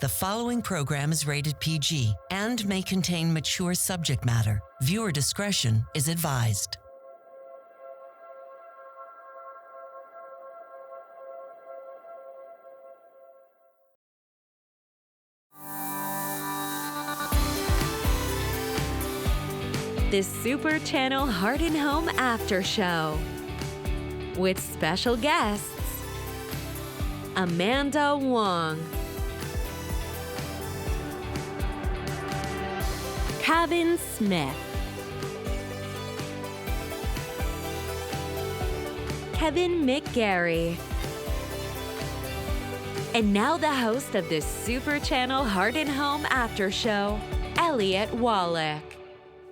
The following program is rated PG and may contain mature subject matter. Viewer discretion is advised. The Super Channel Heart and Home After Show with special guests Amanda Wong, Kevin Smith, Kevin McGarry, and now the host of the Super Channel Heart and Home After Show, Elliott Wallach.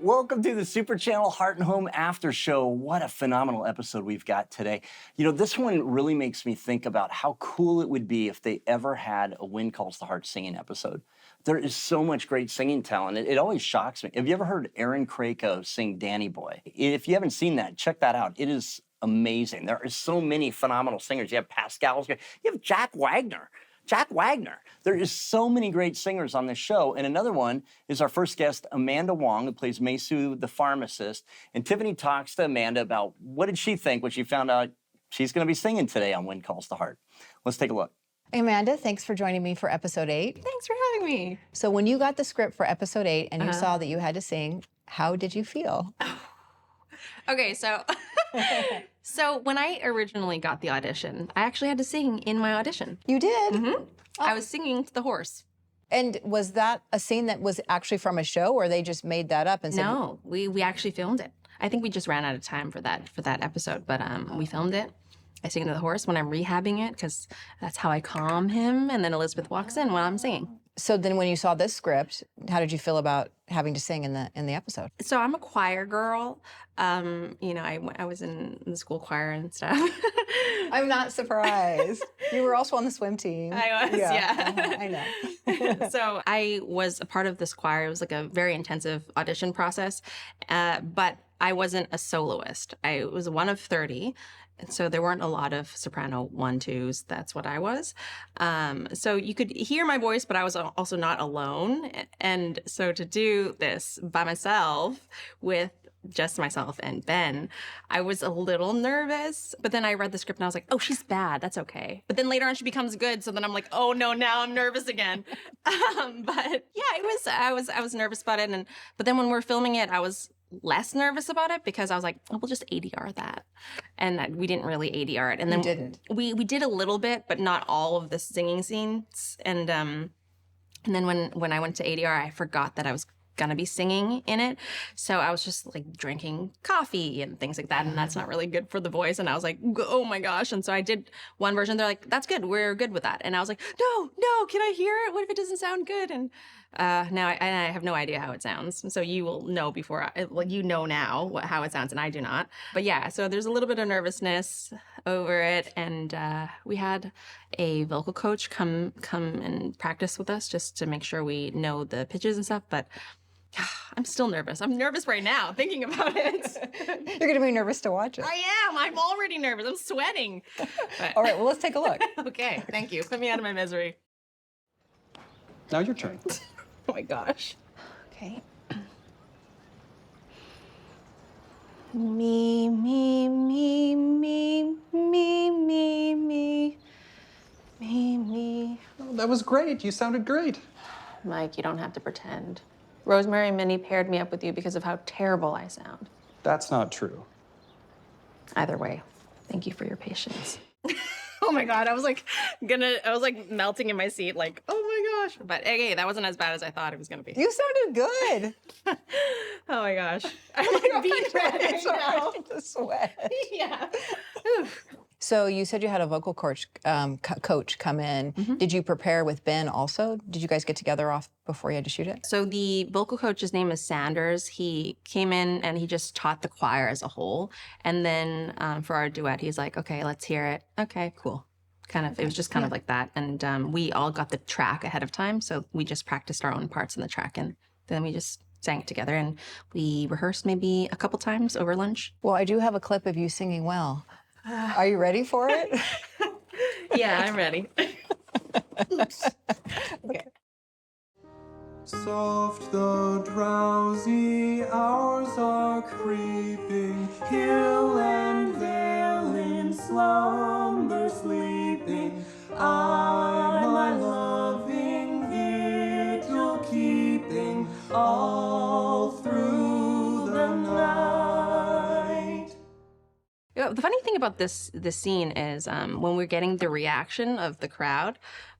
Welcome to the Super Channel Heart and Home After Show. What a phenomenal episode we've got today. You know, this one really makes me think about how cool it would be if they ever had a When Calls the Heart singing episode. There is so much great singing talent. It always shocks me. Have you ever heard Aaron Krako sing Danny Boy? If you haven't seen that, check that out. It is amazing. There are so many phenomenal singers. You have Pascal, you have Jack Wagner. There is so many great singers on this show. And another one is our first guest, Amanda Wong, who plays Maysu, the pharmacist. And Tiffany talks to Amanda about what did she think when she found out she's going to be singing today on When Calls the Heart. Let's take a look. Amanda, thanks for joining me for episode 8. Thanks for having me. So when you got the script for episode 8 and you saw that you had to sing, how did you feel? Okay, so when I originally got the audition, I actually had to sing in my audition. You did? Mm-hmm. Oh. I was singing to the horse. And was that a scene that was actually from a show, or they just made that up and said? No, we actually filmed it. I think we just ran out of time for that episode, but we filmed it. I sing to the horse when I'm rehabbing it because that's how I calm him, and then Elizabeth walks in while I'm singing. So then when you saw this script, how did you feel about having to sing in the episode? So I'm a choir girl. You know, I was in the school choir and stuff. I'm not surprised. You were also on the swim team. I was, yeah. I know. So I was a part of this choir. It was like a very intensive audition process, but I wasn't a soloist. I was one of 30. So there weren't a lot of soprano 1-2s. That's what I was. So you could hear my voice, but I was also not alone. And so to do this by myself with just myself and Ben, I was a little nervous. But then I read the script and I was like, oh, she's bad. That's okay. But then later on she becomes good. So then I'm like, oh no, now I'm nervous again. But yeah, I was nervous about it. But then when we're filming it, I was less nervous about it because I was like, oh, we'll just ADR that. And we didn't really ADR it. And then we did a little bit, but not all of the singing scenes. And then when I went to ADR, I forgot that I was gonna be singing in it. So I was just like drinking coffee and things like that. And that's not really good for the voice. And I was like, oh my gosh. And so I did one version. They're like, that's good. We're good with that. And I was like, no, can I hear it? What if it doesn't sound good? And now I have no idea how it sounds. So you will know you know now how it sounds and I do not. But yeah, so there's a little bit of nervousness over it. And we had a vocal coach come and practice with us just to make sure we know the pitches and stuff. But I'm still nervous. I'm nervous right now thinking about it. You're going to be nervous to watch it. I am. I'm already nervous. I'm sweating. But... All right, well, let's take a look. Okay, thank you. Put me out of my misery. Now your turn. Oh my gosh. Okay. Me, me, me, me, me, me, me, me, me. Oh, that was great. You sounded great. Mike, you don't have to pretend. Rosemary and Minnie paired me up with you because of how terrible I sound. That's not true. Either way, thank you for your patience. Oh my God, I was like melting in my seat, like, oh my gosh. But okay, that wasn't as bad as I thought it was gonna be. You sounded good. Oh my gosh. I'm like being red right now. To sweat. Yeah. So you said you had a vocal coach come in. Mm-hmm. Did you prepare with Ben also? Did you guys get together off before you had to shoot it? So the vocal coach's name is Sanders. He came in and he just taught the choir as a whole. And then for our duet, he's like, okay, let's hear it. Okay, cool. It was just kind of like that. And we all got the track ahead of time. So we just practiced our own parts in the track. And then we just sang it together. And we rehearsed maybe a couple times over lunch. Well, I do have a clip of you singing well. Are you ready for it? Yeah, I'm ready. Okay. soft, the drowsy hours are creeping, hill and vale in slumber sleeping. I my loving vigil keeping all through the night. Yeah, the funny thing about this scene is when we're getting the reaction of the crowd,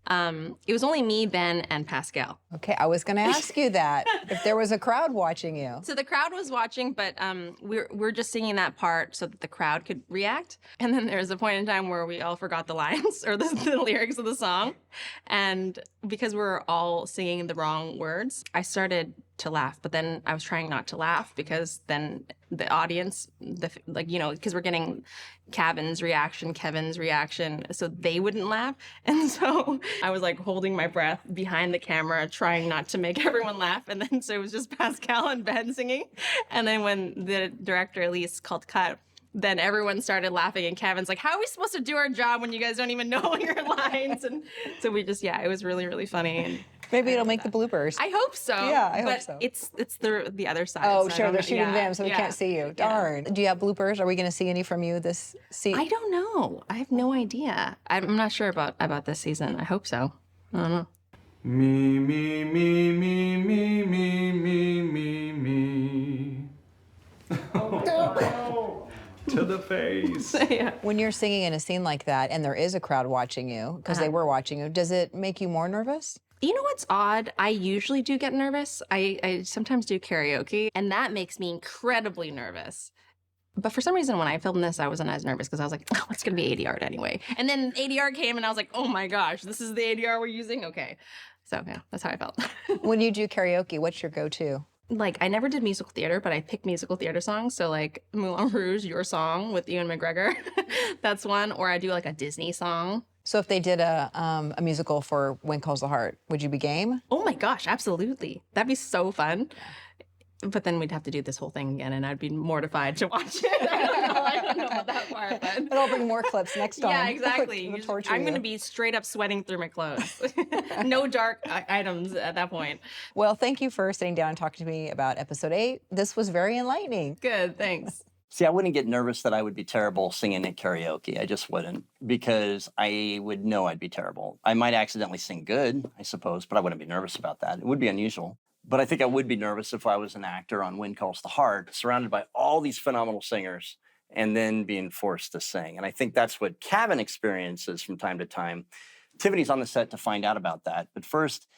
it was only me, Ben, and Pascal. Okay, I was going to ask you that, if there was a crowd watching you. So the crowd was watching, but we're just singing that part so that the crowd could react. And then there was a point in time where we all forgot the lines or the lyrics of the song. And because we were all singing the wrong words, I started to laugh, but then I was trying not to laugh because then the audience, because we're getting Kevin's reaction, so they wouldn't laugh. And so I was like holding my breath behind the camera, trying not to make everyone laugh. And then so it was just Pascal and Ben singing. And then when the director, Elise, called cut, then everyone started laughing, and Kevin's like, how are we supposed to do our job when you guys don't even know your lines? And so we just, it was really, really funny. And maybe it'll make the bloopers. I hope so. Yeah, I hope so. It's the other side. Oh, so sure, they're shooting them, so we can't see you. Darn. Do you have bloopers? Are we going to see any from you this season? I don't know. I have no idea. I'm not sure about this season. I hope so. I don't know. Me, me, me, me, me, me, me, me, me. To the face. Yeah. When you're singing in a scene like that and there is a crowd watching you, because they were watching you, does it make you more nervous? You know what's odd? I usually do get nervous. I sometimes do karaoke, and that makes me incredibly nervous. But for some reason, when I filmed this, I wasn't as nervous because I was like, oh, it's going to be ADR anyway. And then ADR came, and I was like, oh my gosh, this is the ADR we're using? Okay. So, yeah, that's how I felt. When you do karaoke, what's your go-to? Like, I never did musical theater, but I picked musical theater songs. So, like, Moulin Rouge, Your Song with Ewan McGregor. That's one. Or I do, like, a Disney song. So if they did a musical for When Calls the Heart, would you be game? Oh, my gosh, absolutely. That'd be so fun. But then we'd have to do this whole thing again, and I'd be mortified to watch it. I don't know about that part. But I'll bring more clips next time. Yeah, exactly. I'm going to be. be straight up sweating through my clothes. No dark items at that point. Well, thank you for sitting down and talking to me about episode 8. This was very enlightening. Good, thanks. See, I wouldn't get nervous that I would be terrible singing at karaoke. I just wouldn't, because I would know I'd be terrible. I might accidentally sing good, I suppose, but I wouldn't be nervous about that. It would be unusual. But I think I would be nervous if I was an actor on When Calls the Heart, surrounded by all these phenomenal singers, and then being forced to sing. And I think that's what Kevin experiences from time to time. Tiffany's on the set to find out about that. But first,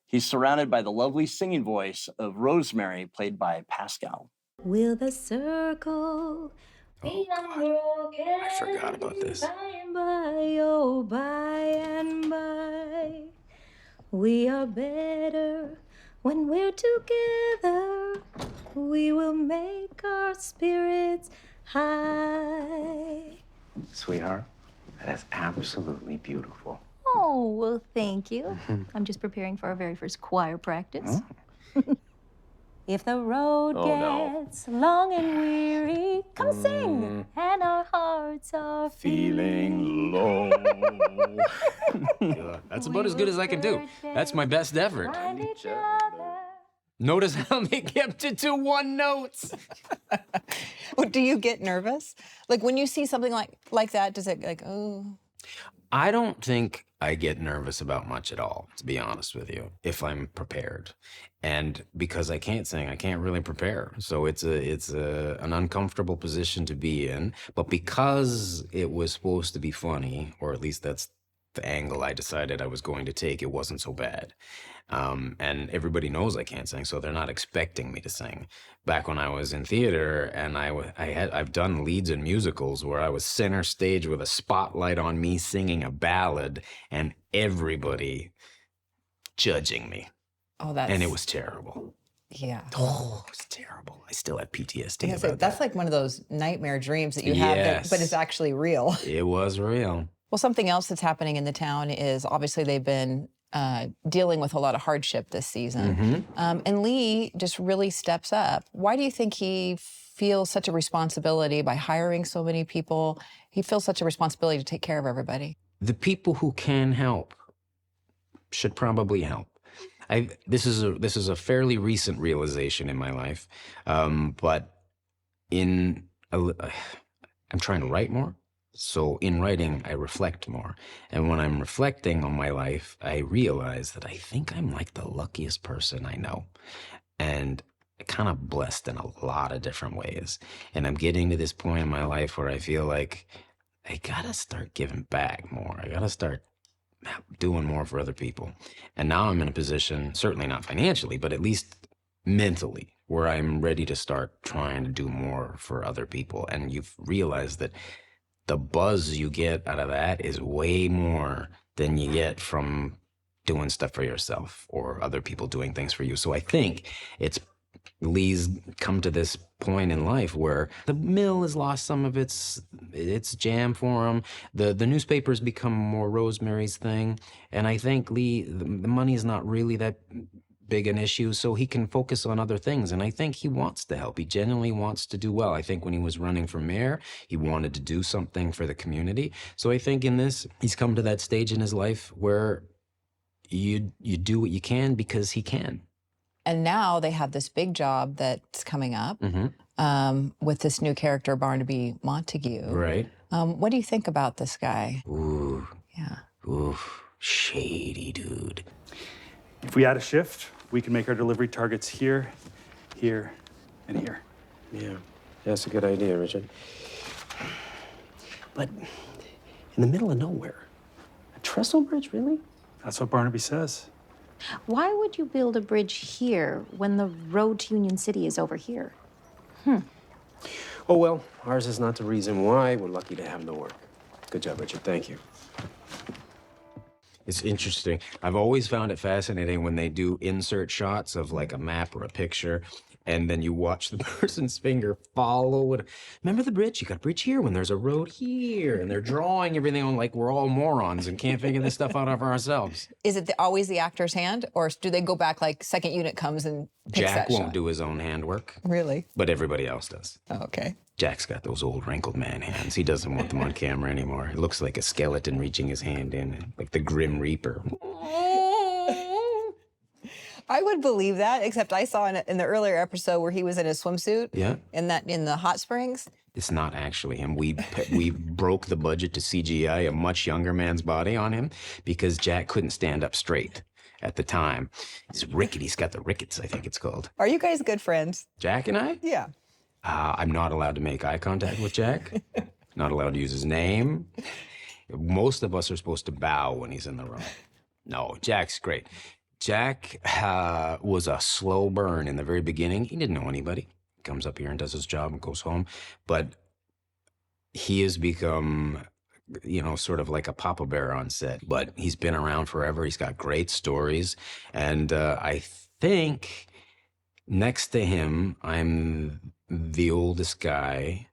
he's surrounded by the lovely singing voice of Rosemary, played by Pascal. Will the circle be unbroken? I forgot about this. By and by, oh, by and by, we are better when we're together. We will make our spirits high. Sweetheart, that is absolutely beautiful. Oh, well, thank you. I'm just preparing for our very first choir practice. If the road gets long and weary, come sing, and our hearts are Feeling low. Yeah, that's about as good as I can do. That's my best effort. find each other. Notice how they kept it to one note. Do you get nervous? Like when you see something like that, does it like, oh? I don't think I get nervous about much at all, to be honest with you, if I'm prepared. And because I can't sing, I can't really prepare. So it's an uncomfortable position to be in. But because it was supposed to be funny, or at least that's the angle I decided I was going to take, it wasn't so bad. And everybody knows I can't sing, so they're not expecting me to sing. Back when I was in theater, and I've done leads in musicals where I was center stage with a spotlight on me singing a ballad, and everybody judging me. Oh, that's... And it was terrible. Yeah. Oh, it was terrible. I still have PTSD about that. That's like one of those nightmare dreams that you have, but it's actually real. It was real. Well, something else that's happening in the town is obviously they've been dealing with a lot of hardship this season. And Lee just really steps up. Why do you think he feels such a responsibility by hiring so many people? He feels such a responsibility to take care of everybody. The people who can help should probably help. This is a fairly recent realization in my life, but I'm trying to write more. So in writing, I reflect more. And when I'm reflecting on my life, I realize that I think I'm like the luckiest person I know. And kind of blessed in a lot of different ways. And I'm getting to this point in my life where I feel like I gotta start giving back more. I gotta start doing more for other people. And now I'm in a position, certainly not financially, but at least mentally, where I'm ready to start trying to do more for other people. And you've realized that the buzz you get out of that is way more than you get from doing stuff for yourself or other people doing things for you. So I think Lee's come to this point in life where the mill has lost some of its jam for him. The newspaper's become more Rosemary's thing. And I think Lee, the money is not really that big an issue, so he can focus on other things. And I think he wants to help. He genuinely wants to do well. I think when he was running for mayor, he wanted to do something for the community. So I think in this, he's come to that stage in his life where you do what you can because he can. And now they have this big job that's coming up with this new character, Barnaby Montague. Right. What do you think about this guy? Ooh. Yeah. Ooh. Shady dude. If we add a shift, we can make our delivery targets here, here, and here. Yeah, that's a good idea, Richard. But in the middle of nowhere, a trestle bridge, really? That's what Barnaby says. Why would you build a bridge here when the road to Union City is over here? Oh, well, ours is not the reason why. We're lucky to have no work. Good job, Richard. Thank you. It's interesting. I've always found it fascinating when they do insert shots of like a map or a picture, and then you watch the person's finger follow it. Remember the bridge? You got a bridge here when there's a road here, and they're drawing everything on like we're all morons and can't figure this stuff out of ourselves. Is it always the actor's hand, or do they go back like second unit comes and picks Jack that won't shot? do his own handwork. Really? But everybody else does. Oh, okay. Jack's got those old wrinkled man hands. He doesn't want them on camera anymore. It looks like a skeleton reaching his hand in, like the Grim Reaper. I would believe that, except I saw in the earlier episode where he was in a swimsuit. Yeah. In the hot springs. It's not actually him. We broke the budget to CGI a much younger man's body on him because Jack couldn't stand up straight at the time. He's rickety. He's got the rickets, I think it's called. Are you guys good friends? Jack and I? Yeah. I'm not allowed to make eye contact with Jack. Not allowed to use his name. Most of us are supposed to bow when he's in the room. No, Jack's great. Jack was a slow burn in the very beginning. He didn't know anybody. He comes up here and does his job and goes home. But he has become, sort of like a Papa Bear on set. But he's been around forever. He's got great stories. And I think next to him, I'm the oldest guy.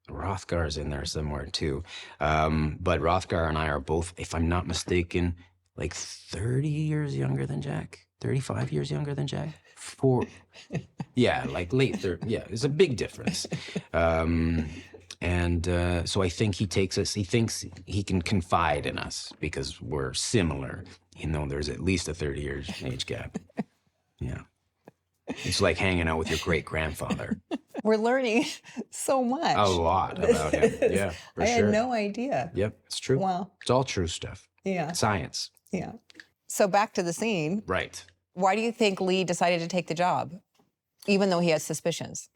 Rothgar's in there somewhere too. But Rothgar and I are both, if I'm not mistaken, like 30 years younger than Jack, 35 years younger than Jack. Yeah, like late 30. Yeah, it's a big difference. So I think he thinks he can confide in us because we're similar. There's at least a 30 years age gap. Yeah. It's like hanging out with your great-grandfather. We're learning so much. A lot about him. Yeah, for I sure. had no idea. Yep, it's true. Wow. It's all true stuff. Yeah. Science. Yeah. So back to the scene. Right. Why do you think Lee decided to take the job, even though he has suspicions?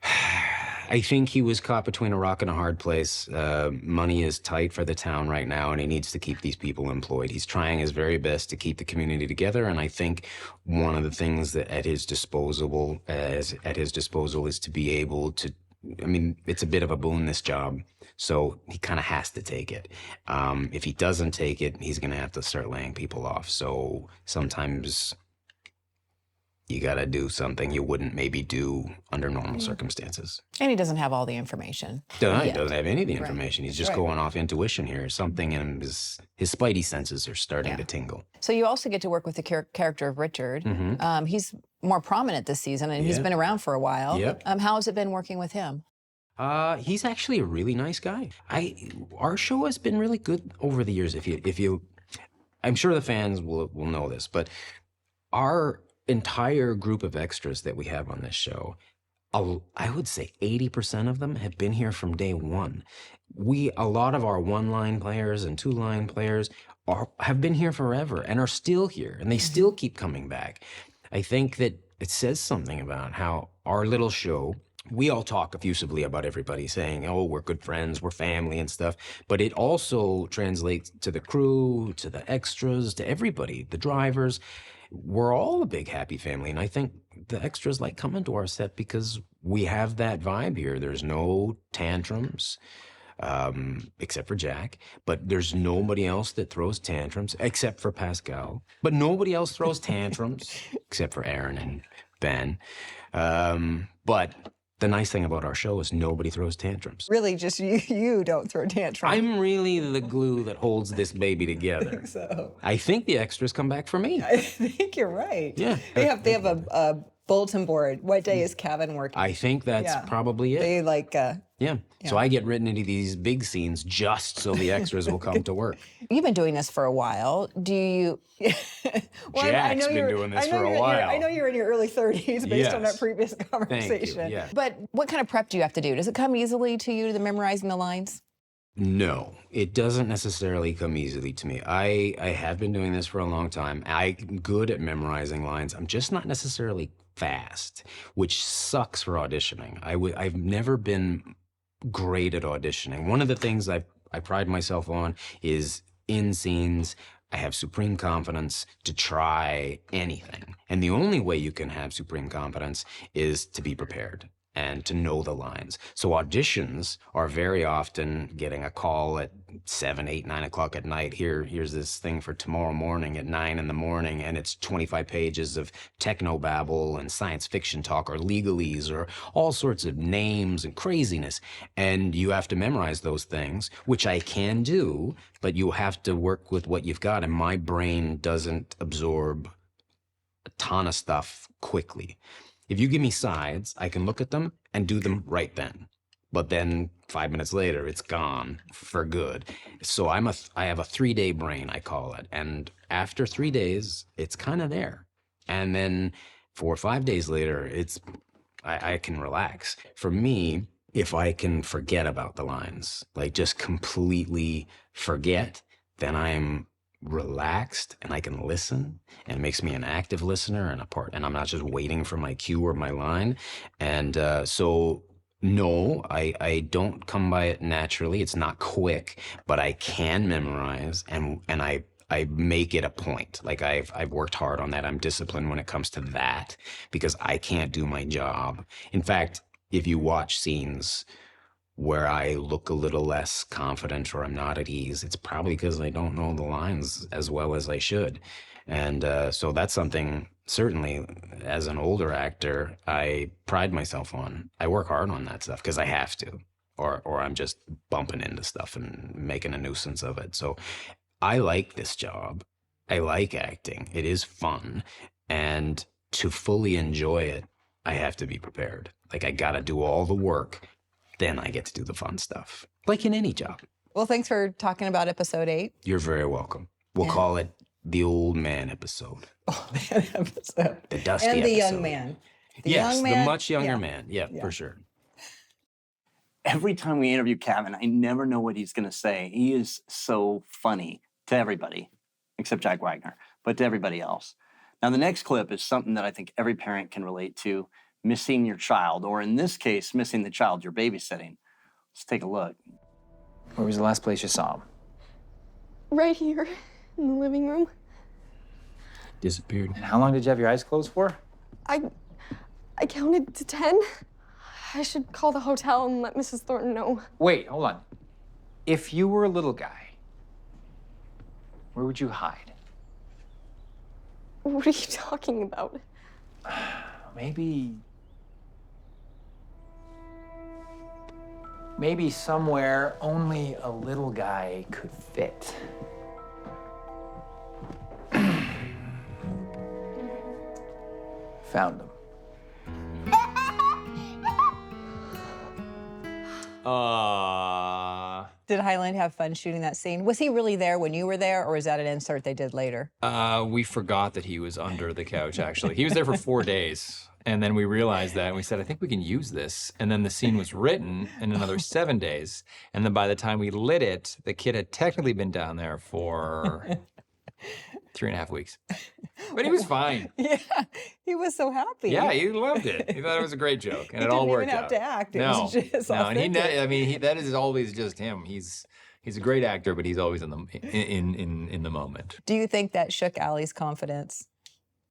I think he was caught between a rock and a hard place. Money is tight for the town right now, and he needs to keep these people employed. He's trying his very best to keep the community together, and I think one of the things that at his disposal is to be able to. I mean, it's a bit of a boon, this job, so he kind of has to take it. If he doesn't take it, he's going to have to start laying people off. So sometimes you got to do something you wouldn't maybe do under normal circumstances. And he doesn't have all the information. He doesn't have any of the information. He's just Right. going off intuition here. Something in his spidey senses are starting to tingle. So you also get to work with the character of Richard. He's more prominent this season, and he's been around for a while. Yep. How has it been working with him? He's actually a really nice guy. Our show has been really good over the years. If you, I'm sure the fans will know this, but our entire group of extras that we have on this show, I would say 80% of them have been here from day one. A lot of our one-line players and two-line players have been here forever and are still here, and they still keep coming back. I think that it says something about how our little show, we all talk effusively about everybody saying, oh, we're good friends, we're family and stuff, but it also translates to the crew, to the extras, to everybody, the drivers. We're all a big happy family, and I think the extras like coming to our set because we have that vibe here. There's no tantrums, except for Jack, but there's nobody else that throws tantrums except for Pascal, but nobody else throws tantrums except for Aaron and Ben. But the nice thing about our show is nobody throws tantrums. Really, just you don't throw tantrums. I'm really the glue that holds this baby together. I think so. I think the extras come back for me. I think you're right. Yeah. They have a bulletin board. What day is Kevin working? I think that's probably it. They like... Yeah. So I get written into these big scenes just so the extras will come to work. You've been doing this for a while. Do you... Well, Jack's been doing this for a while. I know you're in your early 30s based on that previous conversation. Thank you. Yeah. But what kind of prep do you have to do? Does it come easily to you, to memorizing the lines? No, it doesn't necessarily come easily to me. I have been doing this for a long time. I'm good at memorizing lines. I'm just not necessarily fast, which sucks for auditioning. I've never been great at auditioning. One of the things I pride myself on is in scenes, I have supreme confidence to try anything. And the only way you can have supreme confidence is to be prepared and to know the lines. So auditions are very often getting a call at 7, 8, 9 o'clock at night. Here's this thing for tomorrow morning at 9 in the morning, and it's 25 pages of technobabble and science fiction talk or legalese or all sorts of names and craziness. And you have to memorize those things, which I can do, but you have to work with what you've got. And my brain doesn't absorb a ton of stuff quickly. If you give me sides, I can look at them and do them right then. But then 5 minutes later, it's gone for good. So I have a 3-day brain, I call it. And after 3 days, it's kind of there. And then 4 or 5 days later, I can relax. For me, if I can forget about the lines, like just completely forget, then I'm relaxed and I can listen, and it makes me an active listener and I'm not just waiting for my cue or my line. And so no, I don't come by it naturally. It's not quick, but I can memorize and I make it a point. Like I've worked hard on that. I'm disciplined when it comes to that because I can't do my job. In fact, if you watch scenes where I look a little less confident or I'm not at ease, it's probably because I don't know the lines as well as I should. And so that's something, certainly, as an older actor, I pride myself on. I work hard on that stuff because I have to, or I'm just bumping into stuff and making a nuisance of it. So I like this job. I like acting. It is fun. And to fully enjoy it, I have to be prepared. Like, I got to do all the work. Then I get to do the fun stuff, like in any job. Well, thanks for talking about episode 8. You're very welcome. We'll call it the old man episode. Oh, man, episode. The dusty and the episode. Young man. The much younger man. Yeah, for sure. Every time we interview Kevin, I never know what he's going to say. He is so funny to everybody, except Jack Wagner, but to everybody else. Now, the next clip is something that I think every parent can relate to. Missing your child, or in this case, missing the child you're babysitting. Let's take a look. Where was the last place you saw him? Right here, in the living room. Disappeared. And how long did you have your eyes closed for? I counted to 10. I should call the hotel and let Mrs. Thornton know. Wait, hold on. If you were a little guy, where would you hide? What are you talking about? Maybe somewhere only a little guy could fit. Found him. Did Highland have fun shooting that scene? Was he really there when you were there, or is that an insert they did later? We forgot that he was under the couch, actually. He was there for 4 days. And then we realized that, and we said, I think we can use this. And then the scene was written in another 7 days. And then by the time we lit it, the kid had technically been down there for 3.5 weeks. But he was fine. Yeah, he was so happy. Yeah, he loved it. He thought it was a great joke, and it all worked out. He didn't even have to act. It No, was just no, and authentic. that is always just him. He's a great actor, but he's always in the moment. Do you think that shook Allie's confidence?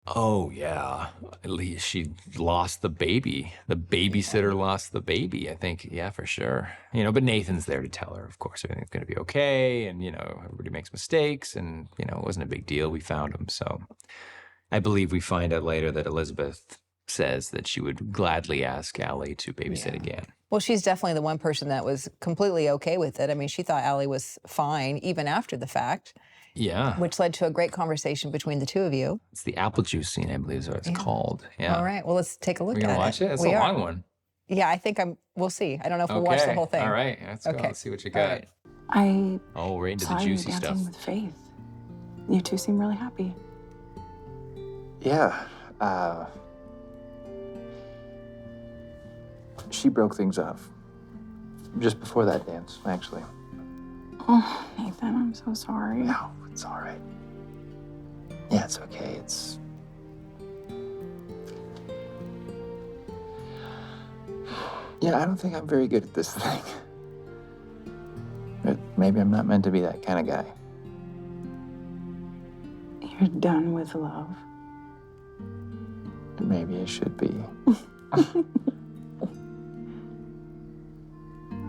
Oh yeah, at least she lost the baby. The babysitter lost the baby. I think, yeah, for sure. You know, but Nathan's there to tell her, of course, everything's going to be okay, and you know, everybody makes mistakes, and you know, it wasn't a big deal. We found him, so I believe we find out later that Elizabeth says that she would gladly ask Allie to babysit again. Well, she's definitely the one person that was completely okay with it. I mean, she thought Allie was fine even after the fact. Yeah. Which led to a great conversation between the two of you. It's the apple juice scene, I believe is what it's called. Yeah. All right. Well, let's take a look at it. We're going to watch it? It's a long one. Yeah, I think we'll see. I don't know if we'll watch the whole thing. All right. Let's go. Let's see what you got. I right into saw the you juicy dancing stuff. with Faith. You two seem really happy. Yeah. She broke things off. Just before that dance, actually. Oh, Nathan, I'm so sorry. No, it's all right. Yeah, it's okay. Yeah, I don't think I'm very good at this thing. But maybe I'm not meant to be that kind of guy. You're done with love. Maybe I should be.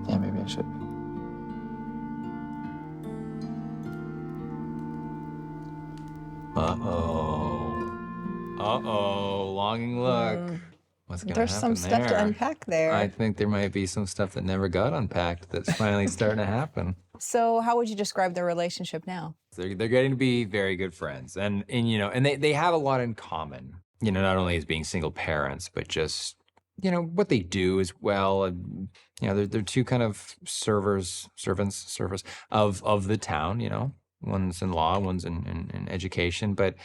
Yeah, maybe I should be. Uh-oh. Longing look. What's going to happen there? There's some stuff to unpack there. I think there might be some stuff that never got unpacked that's finally starting to happen. So how would you describe their relationship now? They're getting to be very good friends. And you know, and they have a lot in common. You know, not only as being single parents, but just, you know, what they do as well. And, you know, they're two kind of servants of the town, you know. One's in law, one's in education. But,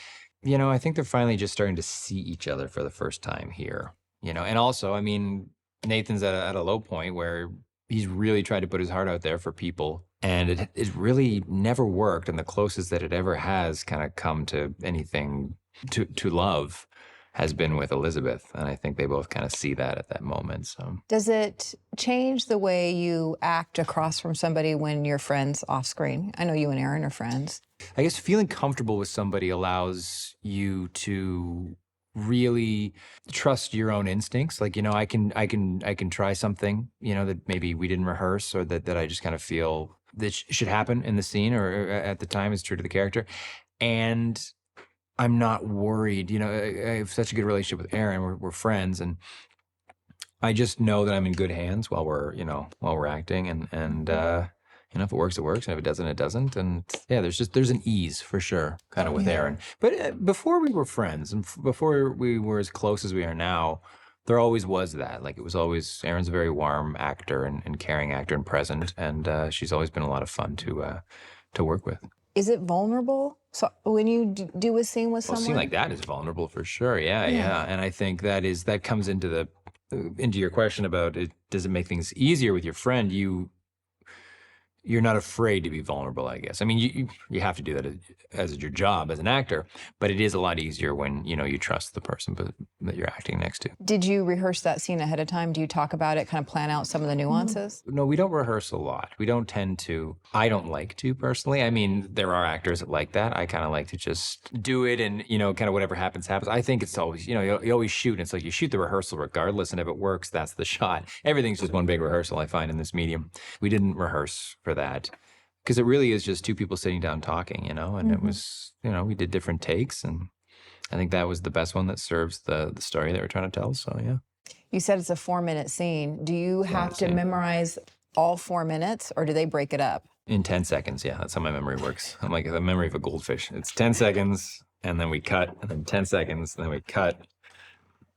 you know, I think they're finally just starting to see each other for the first time here. You know, and also, I mean, Nathan's at a low point where he's really tried to put his heart out there for people. And it really never worked. And the closest that it ever has kind of come to anything to love has been with Elizabeth. And I think they both kind of see that at that moment. So Does it change the way you act across from somebody when you're friends off screen? I know you and Aaron are friends. I guess feeling comfortable with somebody allows you to really trust your own instincts. Like, you know, I can try something, you know, that maybe we didn't rehearse, or that I just kind of feel that should happen in the scene or at the time is true to the character. And I'm not worried. You know, I have such a good relationship with Aaron. We're friends, and I just know that I'm in good hands while we're acting. And you know, if it works, it works, and if it doesn't, it doesn't. And yeah, there's an ease for sure, kind of with Aaron. But before we were friends, and before we were as close as we are now, there always was that. Like, it was always, Aaron's a very warm actor and caring actor and present, and she's always been a lot of fun to work with. Is it vulnerable? So when you do a scene with someone? A scene like that is vulnerable for sure. Yeah. And I think that comes into your question about it. Does it make things easier with your friend? You're not afraid to be vulnerable, I guess. I mean, you have to do that as your job as an actor, but it is a lot easier when, you know, you trust the person that you're acting next to. Did you rehearse that scene ahead of time? Do you talk about it, kind of plan out some of the nuances? No, we don't rehearse a lot. We don't tend to. I don't like to, personally. I mean, there are actors that like that. I kind of like to just do it and, you know, kind of whatever happens, happens. I think it's always, you know, you always shoot. And it's like you shoot the rehearsal regardless, and if it works, that's the shot. Everything's just one big rehearsal, I find, in this medium. We didn't rehearse for that, because it really is just two people sitting down talking, you know, and it was, you know, we did different takes, and I think that was the best one that serves the story that we're trying to tell. So, yeah. You said it's a 4-minute scene. Do you have to memorize all 4 minutes, or do they break it up? In 10 seconds, yeah. That's how my memory works. I'm like the memory of a goldfish. It's 10 seconds, and then we cut, and then 10 seconds, and then we cut,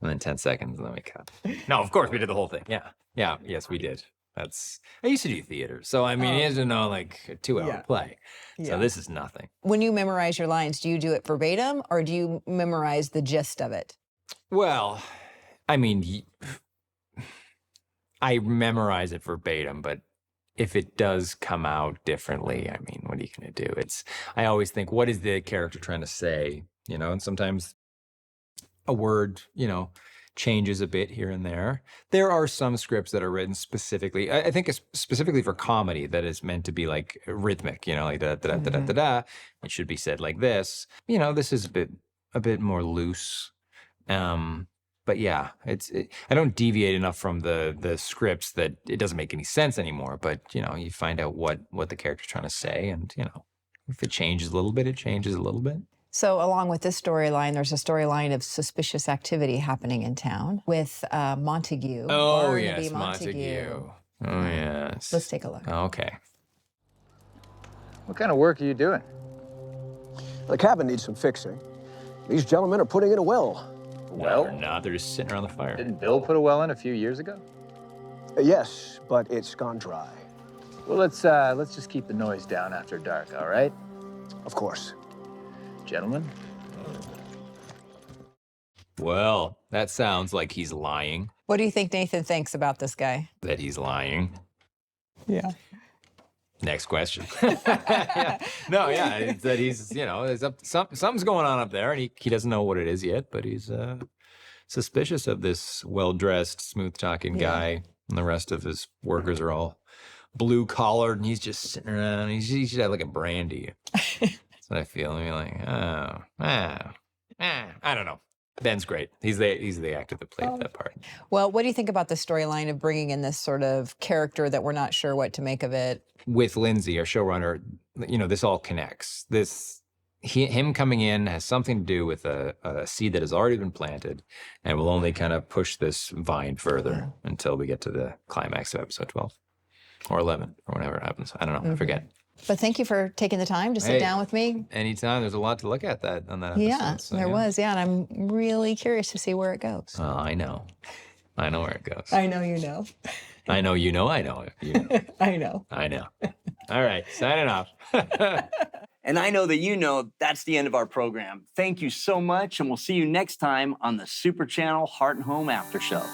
and then 10 seconds, and then we cut. No, of course, we did the whole thing. Yeah. Yeah, yes, we did. I used to do theater. So, I mean, he has to know like a 2-hour play. Yeah. So this is nothing. When you memorize your lines, do you do it verbatim or do you memorize the gist of it? Well, I mean, I memorize it verbatim, but if it does come out differently, I mean, what are you going to do? I always think, what is the character trying to say? You know, and sometimes a word, you know, changes a bit here and there. There are some scripts that are written specifically, I think it's specifically for comedy, that is meant to be like rhythmic, you know, like da da da da da da da. It should be said like this. You know, this is a bit more loose. But yeah, I don't deviate enough from the scripts that it doesn't make any sense anymore. But you know, you find out what the character's trying to say, and you know, if it changes a little bit, it changes a little bit. So along with this storyline, there's a storyline of suspicious activity happening in town with Montague. Oh Barnaby yes, Montague. Oh yes. Let's take a look. Okay. What kind of work are you doing? The cabin needs some fixing. These gentlemen are putting in a well. No, they're not. They're just sitting around the fire. Didn't Bill put a well in a few years ago? Yes, but it's gone dry. Well, let's just keep the noise down after dark, all right? Of course. Gentlemen? Well, that sounds like he's lying. What do you think Nathan thinks about this guy? That he's lying. Yeah. Next question. No, yeah, it's that he's, you know, something's going on up there, and he doesn't know what it is yet, but he's suspicious of this well-dressed, smooth-talking guy, and the rest of his workers are all blue-collared, and he's just sitting around. He should have like a brandy. That's what I feel. I mean, like, I don't know. Ben's great. He's the actor that played that part. Well, what do you think about the storyline of bringing in this sort of character that we're not sure what to make of it? With Lindsay, our showrunner, you know, this all connects. Him coming in has something to do with a seed that has already been planted, and will only kind of push this vine further until we get to the climax of episode 12 or 11 or whenever it happens. I don't know. I forget. But thank you for taking the time to sit down with me. Anytime. There's a lot to look at on that episode. Yeah, so, there was. Yeah, and I'm really curious to see where it goes. Oh, I know. I know where it goes. I know you know. I know you know I know. You know. I know. I know. All right, signing off. And I know that you know that's the end of our program. Thank you so much, and we'll see you next time on the Super Channel Heart and Home After Show.